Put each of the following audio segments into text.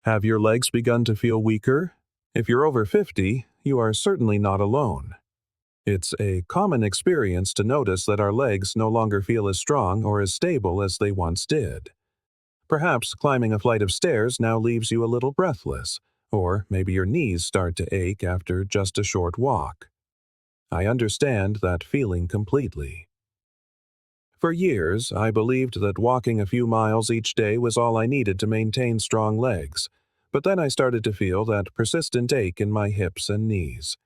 Have your legs begun to feel weaker? If you're over 50, you are certainly not alone. It's a common experience to notice that our legs no longer feel as strong or as stable as they once did. Perhaps climbing a flight of stairs now leaves you a little breathless, or maybe your knees start to ache after just a short walk. I understand that feeling completely. For years, I believed that walking a few miles each day was all I needed to maintain strong legs, but then I started to feel that persistent ache in my hips and knees.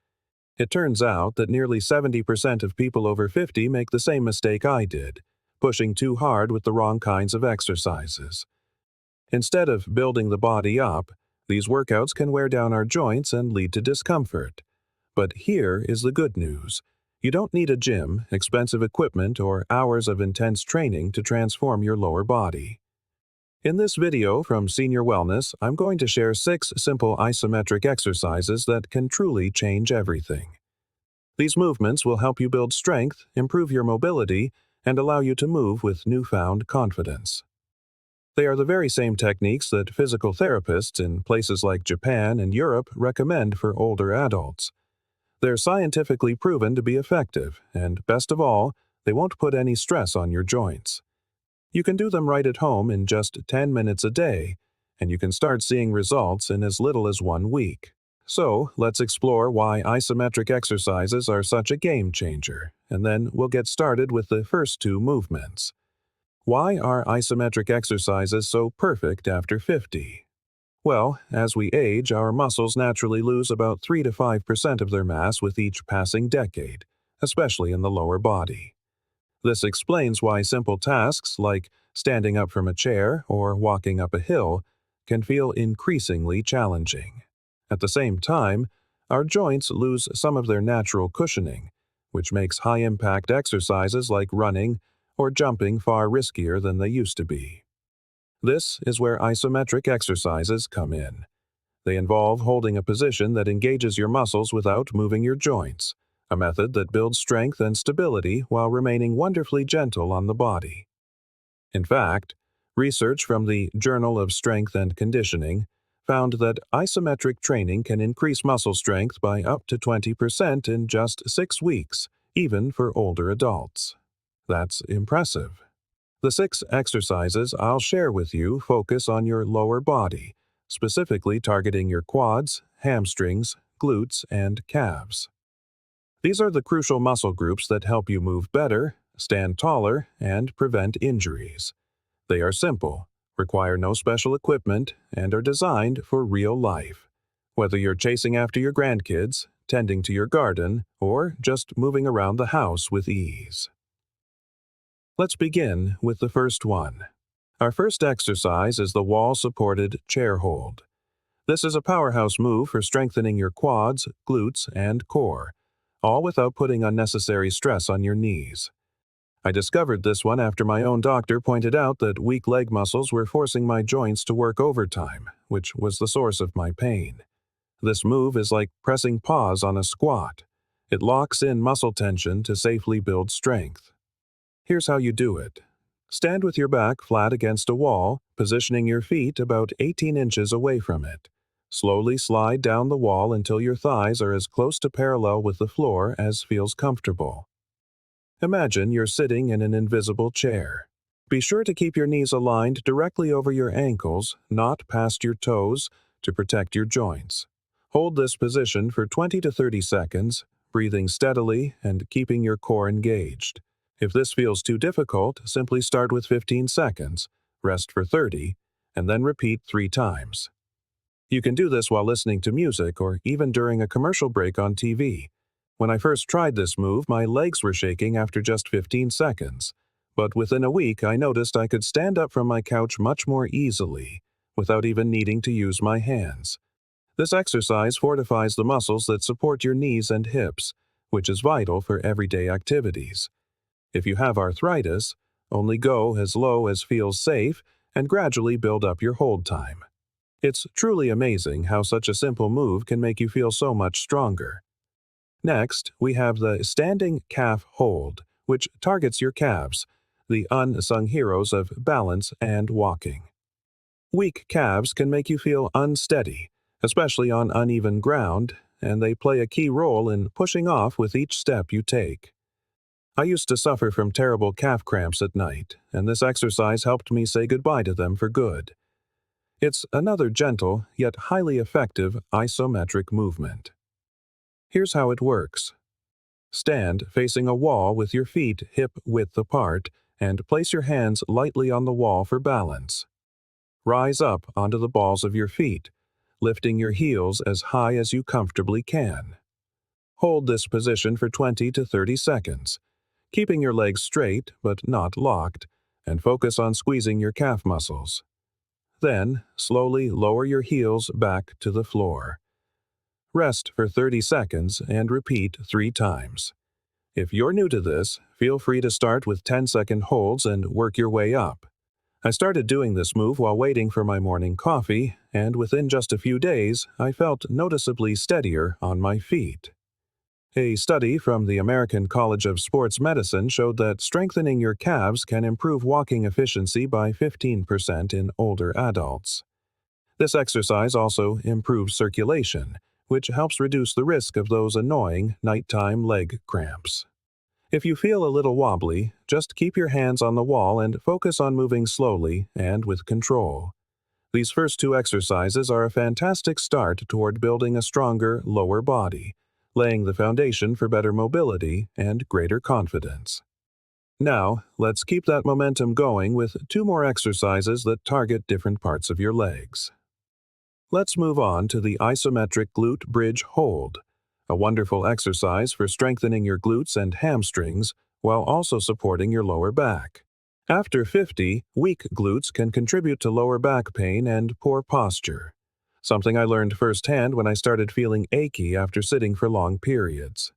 It turns out that nearly 70% of people over 50 make the same mistake I did, pushing too hard with the wrong kinds of exercises. Instead of building the body up, these workouts can wear down our joints and lead to discomfort. But here is the good news. You don't need a gym, expensive equipment, or hours of intense training to transform your lower body. In this video from Senior Wellness, I'm going to share 6 simple isometric exercises that can truly change everything. These movements will help you build strength, improve your mobility, and allow you to move with newfound confidence. They are the very same techniques that physical therapists in places like Japan and Europe recommend for older adults. They're scientifically proven to be effective, and best of all, they won't put any stress on your joints. You can do them right at home in just 10 minutes a day, and you can start seeing results in as little as 1 week. So, let's explore why isometric exercises are such a game changer, and then we'll get started with the first 2 movements. Why are isometric exercises so perfect after 50? Well, as we age, our muscles naturally lose about 3 to 5% of their mass with each passing decade, especially in the lower body. This explains why simple tasks like standing up from a chair or walking up a hill can feel increasingly challenging. At the same time, our joints lose some of their natural cushioning, which makes high-impact exercises like running or jumping far riskier than they used to be. This is where isometric exercises come in. They involve holding a position that engages your muscles without moving your joints, a method that builds strength and stability while remaining wonderfully gentle on the body. In fact, research from the Journal of Strength and Conditioning found that isometric training can increase muscle strength by up to 20% in just 6 weeks, even for older adults. That's impressive. The 6 exercises I'll share with you focus on your lower body, specifically targeting your quads, hamstrings, glutes, and calves. These are the crucial muscle groups that help you move better, stand taller, and prevent injuries. They are simple, require no special equipment, and are designed for real life. Whether you're chasing after your grandkids, tending to your garden, or just moving around the house with ease. Let's begin with the first one. Our first exercise is the wall-supported chair hold. This is a powerhouse move for strengthening your quads, glutes, and core, all without putting unnecessary stress on your knees. I discovered this one after my own doctor pointed out that weak leg muscles were forcing my joints to work overtime, which was the source of my pain. This move is like pressing pause on a squat. It locks in muscle tension to safely build strength. Here's how you do it. Stand with your back flat against a wall, positioning your feet about 18 inches away from it. Slowly slide down the wall until your thighs are as close to parallel with the floor as feels comfortable. Imagine you're sitting in an invisible chair. Be sure to keep your knees aligned directly over your ankles, not past your toes, to protect your joints. Hold this position for 20 to 30 seconds, breathing steadily and keeping your core engaged. If this feels too difficult, simply start with 15 seconds, rest for 30, and then repeat 3 times. You can do this while listening to music or even during a commercial break on TV. When I first tried this move, my legs were shaking after just 15 seconds, but within a week I noticed I could stand up from my couch much more easily, without even needing to use my hands. This exercise fortifies the muscles that support your knees and hips, which is vital for everyday activities. If you have arthritis, only go as low as feels safe and gradually build up your hold time. It's truly amazing how such a simple move can make you feel so much stronger. Next, we have the standing calf hold, which targets your calves, the unsung heroes of balance and walking. Weak calves can make you feel unsteady, especially on uneven ground, and they play a key role in pushing off with each step you take. I used to suffer from terrible calf cramps at night, and this exercise helped me say goodbye to them for good. It's another gentle, yet highly effective isometric movement. Here's how it works. Stand facing a wall with your feet hip-width apart and place your hands lightly on the wall for balance. Rise up onto the balls of your feet, lifting your heels as high as you comfortably can. Hold this position for 20 to 30 seconds, keeping your legs straight but not locked, and focus on squeezing your calf muscles. Then, slowly lower your heels back to the floor. Rest for 30 seconds and repeat 3 times. If you're new to this, feel free to start with 10-second holds and work your way up. I started doing this move while waiting for my morning coffee, and within just a few days, I felt noticeably steadier on my feet. A study from the American College of Sports Medicine showed that strengthening your calves can improve walking efficiency by 15% in older adults. This exercise also improves circulation, which helps reduce the risk of those annoying nighttime leg cramps. If you feel a little wobbly, just keep your hands on the wall and focus on moving slowly and with control. These first 2 exercises are a fantastic start toward building a stronger lower body, laying the foundation for better mobility and greater confidence. Now, let's keep that momentum going with 2 more exercises that target different parts of your legs. Let's move on to the isometric glute bridge hold, a wonderful exercise for strengthening your glutes and hamstrings while also supporting your lower back. After 50, weak glutes can contribute to lower back pain and poor posture, something I learned firsthand when I started feeling achy after sitting for long periods.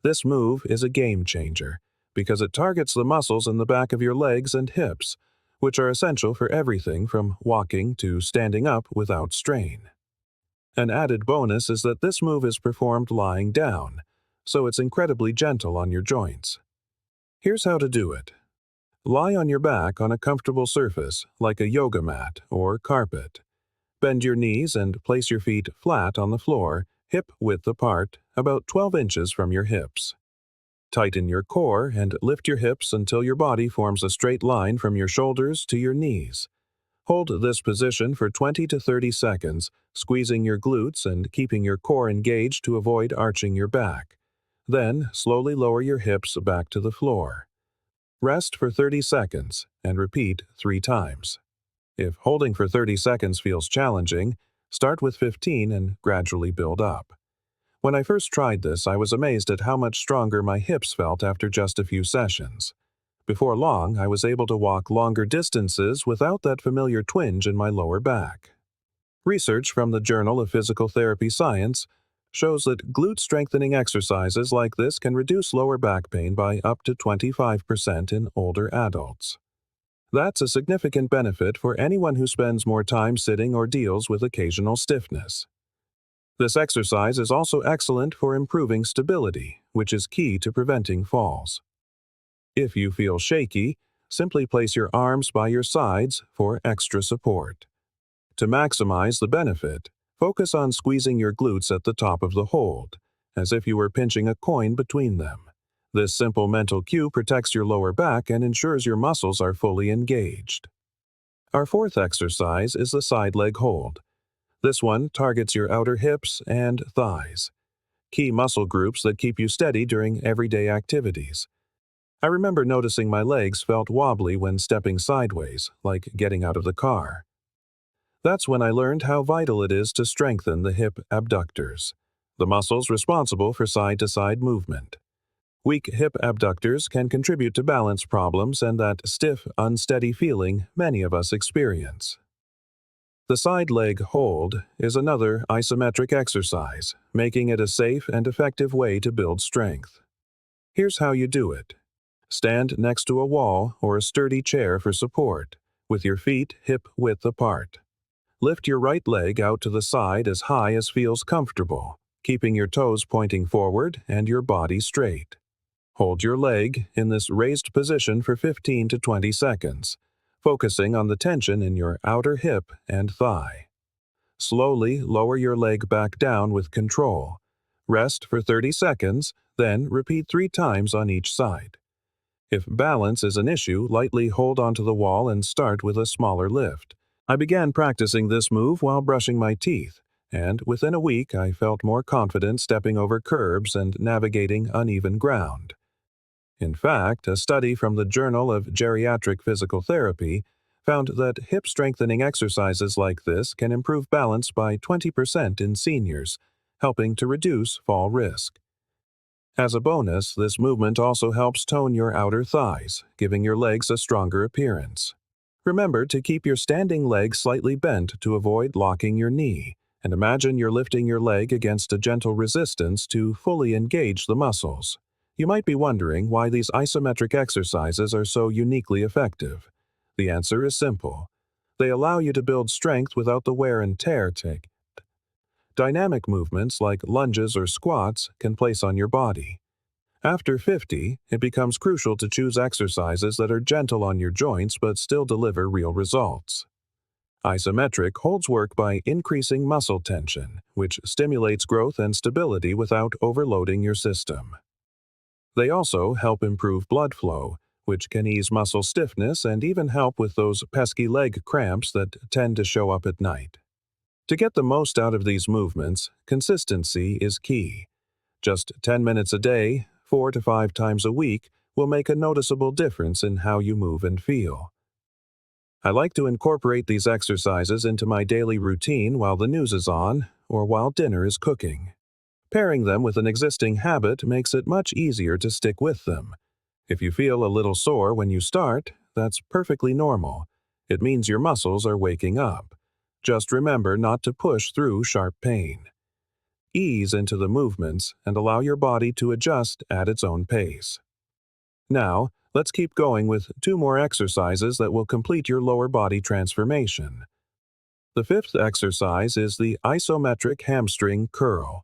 This move is a game changer because it targets the muscles in the back of your legs and hips, which are essential for everything from walking to standing up without strain. An added bonus is that this move is performed lying down, so it's incredibly gentle on your joints. Here's how to do it. Lie on your back on a comfortable surface like a yoga mat or carpet. Bend your knees and place your feet flat on the floor, hip-width apart, about 12 inches from your hips. Tighten your core and lift your hips until your body forms a straight line from your shoulders to your knees. Hold this position for 20 to 30 seconds, squeezing your glutes and keeping your core engaged to avoid arching your back. Then, slowly lower your hips back to the floor. Rest for 30 seconds and repeat 3 times. If holding for 30 seconds feels challenging, start with 15 and gradually build up. When I first tried this, I was amazed at how much stronger my hips felt after just a few sessions. Before long, I was able to walk longer distances without that familiar twinge in my lower back. Research from the Journal of Physical Therapy Science shows that glute-strengthening exercises like this can reduce lower back pain by up to 25% in older adults. That's a significant benefit for anyone who spends more time sitting or deals with occasional stiffness. This exercise is also excellent for improving stability, which is key to preventing falls. If you feel shaky, simply place your arms by your sides for extra support. To maximize the benefit, focus on squeezing your glutes at the top of the hold, as if you were pinching a coin between them. This simple mental cue protects your lower back and ensures your muscles are fully engaged. Our 4th exercise is the side leg hold. This one targets your outer hips and thighs, key muscle groups that keep you steady during everyday activities. I remember noticing my legs felt wobbly when stepping sideways, like getting out of the car. That's when I learned how vital it is to strengthen the hip abductors, the muscles responsible for side-to-side movement. Weak hip abductors can contribute to balance problems and that stiff, unsteady feeling many of us experience. The side leg hold is another isometric exercise, making it a safe and effective way to build strength. Here's how you do it. Stand next to a wall or a sturdy chair for support, with your feet hip-width apart. Lift your right leg out to the side as high as feels comfortable, keeping your toes pointing forward and your body straight. Hold your leg in this raised position for 15 to 20 seconds, focusing on the tension in your outer hip and thigh. Slowly lower your leg back down with control. Rest for 30 seconds, then repeat 3 times on each side. If balance is an issue, lightly hold onto the wall and start with a smaller lift. I began practicing this move while brushing my teeth, and within a week I felt more confident stepping over curbs and navigating uneven ground. In fact, a study from the Journal of Geriatric Physical Therapy found that hip-strengthening exercises like this can improve balance by 20% in seniors, helping to reduce fall risk. As a bonus, this movement also helps tone your outer thighs, giving your legs a stronger appearance. Remember to keep your standing leg slightly bent to avoid locking your knee, and imagine you're lifting your leg against a gentle resistance to fully engage the muscles. You might be wondering why these isometric exercises are so uniquely effective. The answer is simple. They allow you to build strength without the wear and tear take. Dynamic movements like lunges or squats can place on your body. After 50, it becomes crucial to choose exercises that are gentle on your joints but still deliver real results. Isometric holds work by increasing muscle tension, which stimulates growth and stability without overloading your system. They also help improve blood flow, which can ease muscle stiffness and even help with those pesky leg cramps that tend to show up at night. To get the most out of these movements, consistency is key. Just 10 minutes a day, 4 to 5 times a week, will make a noticeable difference in how you move and feel. I like to incorporate these exercises into my daily routine while the news is on or while dinner is cooking. Pairing them with an existing habit makes it much easier to stick with them. If you feel a little sore when you start, that's perfectly normal. It means your muscles are waking up. Just remember not to push through sharp pain. Ease into the movements and allow your body to adjust at its own pace. Now, let's keep going with 2 more exercises that will complete your lower body transformation. The 5th exercise is the isometric hamstring curl.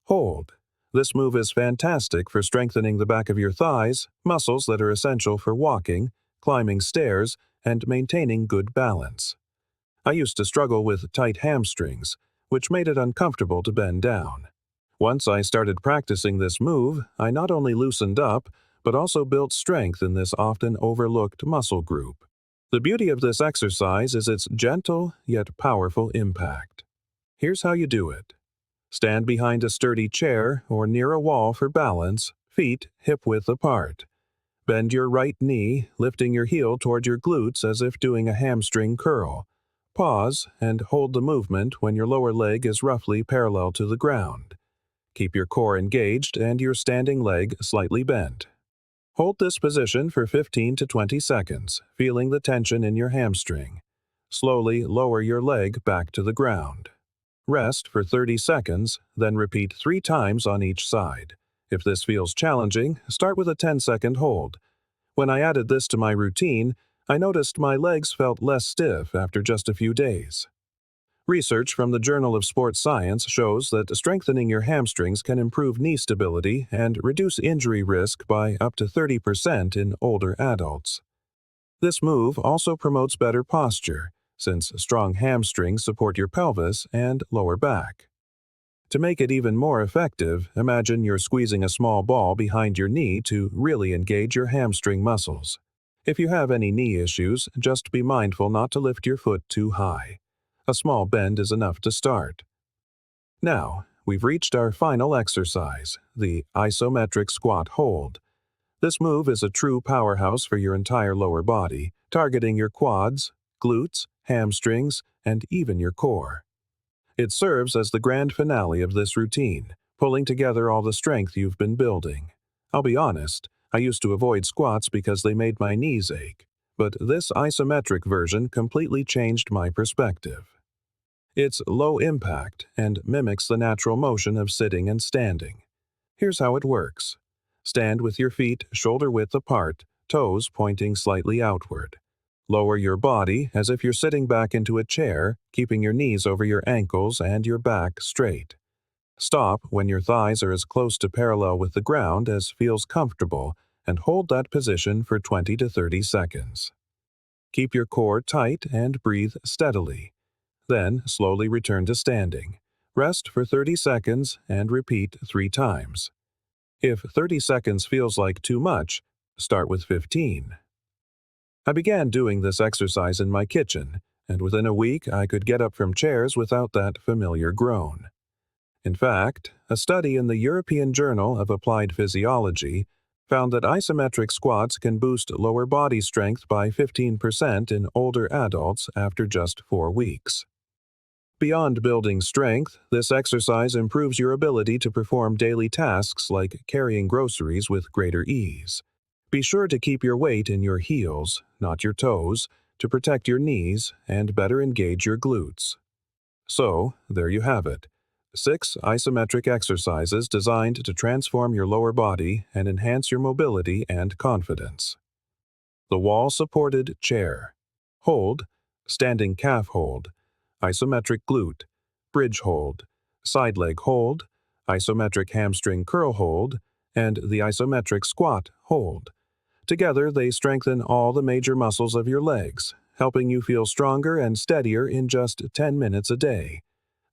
Hold. This move is fantastic for strengthening the back of your thighs, muscles that are essential for walking, climbing stairs, and maintaining good balance. I used to struggle with tight hamstrings, which made it uncomfortable to bend down. Once I started practicing this move, I not only loosened up, but also built strength in this often overlooked muscle group. The beauty of this exercise is its gentle yet powerful impact. Here's how you do it. Stand behind a sturdy chair or near a wall for balance, feet hip-width apart. Bend your right knee, lifting your heel toward your glutes as if doing a hamstring curl. Pause and hold the movement when your lower leg is roughly parallel to the ground. Keep your core engaged and your standing leg slightly bent. Hold this position for 15 to 20 seconds, feeling the tension in your hamstring. Slowly lower your leg back to the ground. Rest for 30 seconds, then repeat 3 times on each side. If this feels challenging, start with a 10-second hold. When I added this to my routine, I noticed my legs felt less stiff after just a few days. Research from the Journal of Sports Science shows that strengthening your hamstrings can improve knee stability and reduce injury risk by up to 30% in older adults. This move also promotes better posture, since strong hamstrings support your pelvis and lower back. To make it even more effective, imagine you're squeezing a small ball behind your knee to really engage your hamstring muscles. If you have any knee issues, just be mindful not to lift your foot too high. A small bend is enough to start. Now, we've reached our final exercise, the isometric squat hold. This move is a true powerhouse for your entire lower body, targeting your quads, glutes, hamstrings, and even your core. It serves as the grand finale of this routine, pulling together all the strength you've been building. I'll be honest, I used to avoid squats because they made my knees ache, but this isometric version completely changed my perspective. It's low impact and mimics the natural motion of sitting and standing. Here's how it works. Stand with your feet shoulder-width apart, toes pointing slightly outward. Lower your body as if you're sitting back into a chair, keeping your knees over your ankles and your back straight. Stop when your thighs are as close to parallel with the ground as feels comfortable and hold that position for 20 to 30 seconds. Keep your core tight and breathe steadily. Then slowly return to standing. Rest for 30 seconds and repeat 3 times. If 30 seconds feels like too much, start with 15. I began doing this exercise in my kitchen, and within a week I could get up from chairs without that familiar groan. In fact, a study in the European Journal of Applied Physiology found that isometric squats can boost lower body strength by 15% in older adults after just 4 weeks. Beyond building strength, this exercise improves your ability to perform daily tasks like carrying groceries with greater ease. Be sure to keep your weight in your heels, not your toes, to protect your knees and better engage your glutes. So, there you have it. 6 isometric exercises designed to transform your lower body and enhance your mobility and confidence. The wall-supported chair. Hold, standing calf hold, isometric glute, bridge hold, side leg hold, isometric hamstring curl hold, and the isometric squat hold. Together, they strengthen all the major muscles of your legs, helping you feel stronger and steadier in just 10 minutes a day.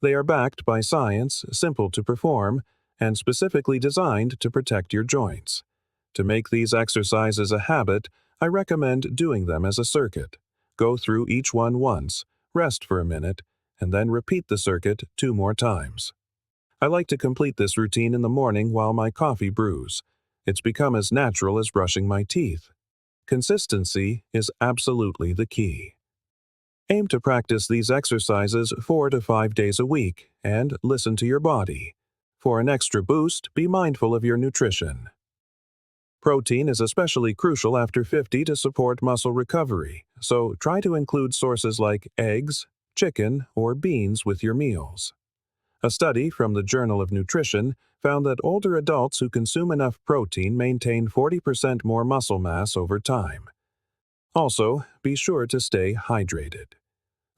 They are backed by science, simple to perform, and specifically designed to protect your joints. To make these exercises a habit, I recommend doing them as a circuit. Go through each one once, rest for a minute, and then repeat the circuit 2 more times. I like to complete this routine in the morning while my coffee brews. It's become as natural as brushing my teeth. Consistency is absolutely the key. Aim to practice these exercises 4 to 5 days a week and listen to your body. For an extra boost, be mindful of your nutrition. Protein is especially crucial after 50 to support muscle recovery, so try to include sources like eggs, chicken, or beans with your meals. A study from the Journal of Nutrition found that older adults who consume enough protein maintain 40% more muscle mass over time. Also, be sure to stay hydrated.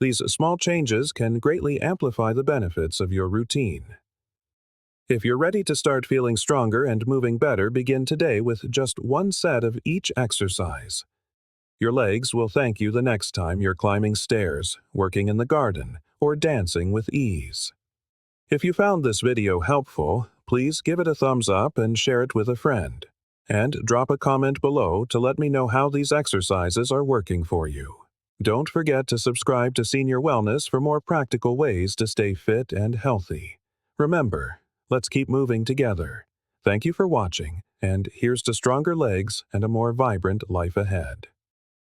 These small changes can greatly amplify the benefits of your routine. If you're ready to start feeling stronger and moving better, begin today with just 1 set of each exercise. Your legs will thank you the next time you're climbing stairs, working in the garden, or dancing with ease. If you found this video helpful, please give it a thumbs up and share it with a friend. And drop a comment below to let me know how these exercises are working for you. Don't forget to subscribe to Senior Wellness for more practical ways to stay fit and healthy. Remember, let's keep moving together. Thank you for watching, and here's to stronger legs and a more vibrant life ahead.